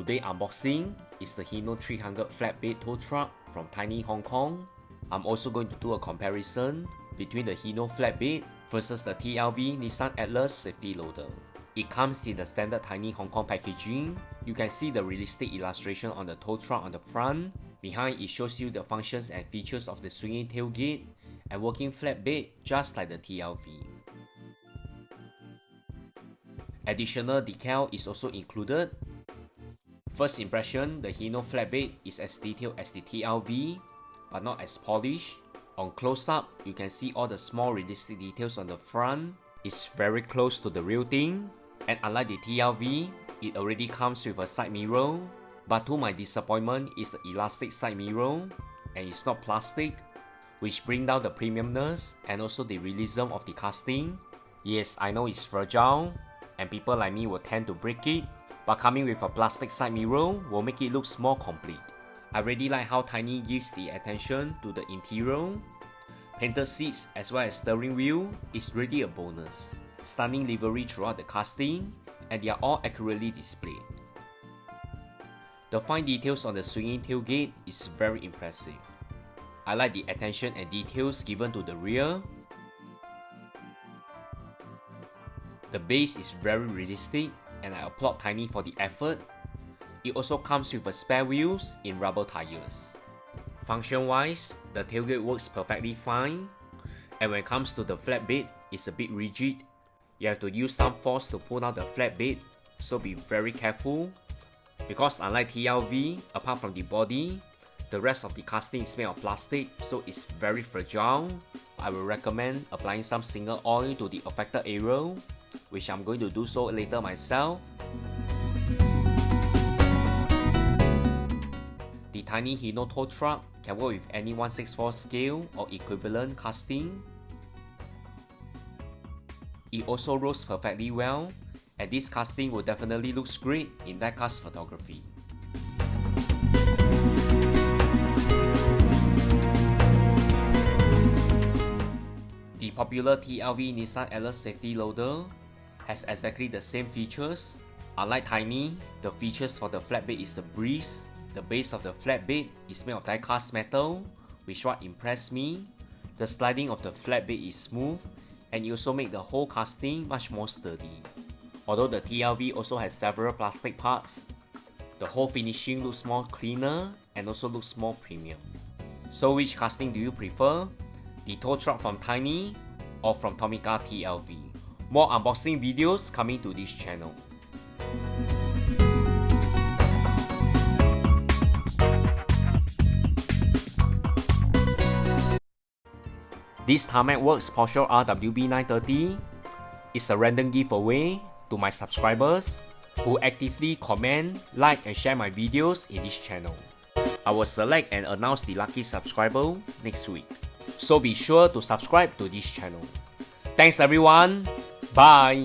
Today's unboxing is the Hino 300 flatbed tow truck from Tiny Hong Kong. I'm also going to do a comparison between the Hino flatbed versus the TLV Nissan Atlas safety loader. It comes in the standard Tiny Hong Kong packaging. You can see the realistic illustration on the tow truck on the front. Behind it shows you the functions and features of the swinging tailgate and working flatbed just like the TLV. Additional decal is also included. First impression, the Hino flatbed is as detailed as the TLV, but not as polished. On close-up, you can see all the small realistic details on the front. It's very close to the real thing, and unlike the TLV, it already comes with a side mirror. But to my disappointment, it's an elastic side mirror, and it's not plastic, which brings down the premiumness and also the realism of the casting. Yes, I know it's fragile, and people like me will tend to break it, but coming with a plastic side mirror will make it look more complete. I really like how Tiny gives the attention to the interior. Painted seats as well as steering wheel is really a bonus. Stunning livery throughout the casting, and they are all accurately displayed. The fine details on the swinging tailgate is very impressive. I like the attention and details given to the rear. The base is very realistic, and I applaud Tiny for the effort. It also comes with a spare wheels in rubber tires. Function-wise, the tailgate works perfectly fine, and when it comes to the flatbed, it's a bit rigid. You have to use some force to pull out the flatbed, so be very careful. Because unlike TLV, apart from the body, the rest of the casting is made of plastic, so it's very fragile. I will recommend applying some single oil to the affected area, which I'm going to do so later myself. The Tiny Hino tow truck can work with any 1/64 scale or equivalent casting. It also rolls perfectly well, and this casting will definitely look great in diecast photography. The popular TLV Nissan Atlas safety loader has exactly the same features. Unlike Tiny, the features for the flatbed is the breeze. The base of the flatbed is made of die-cast metal, which what impressed me. The sliding of the flatbed is smooth, and it also makes the whole casting much more sturdy. Although the TLV also has several plastic parts, the whole finishing looks more cleaner and also looks more premium. So which casting do you prefer? The tow truck from Tiny or from Tomica TLV? More unboxing videos coming to this channel. This Tarmac Works Porsche RWB 930 is a random giveaway to my subscribers who actively comment, like and share my videos in this channel. I will select and announce the lucky subscriber next week. So be sure to subscribe to this channel. Thanks everyone. Bye.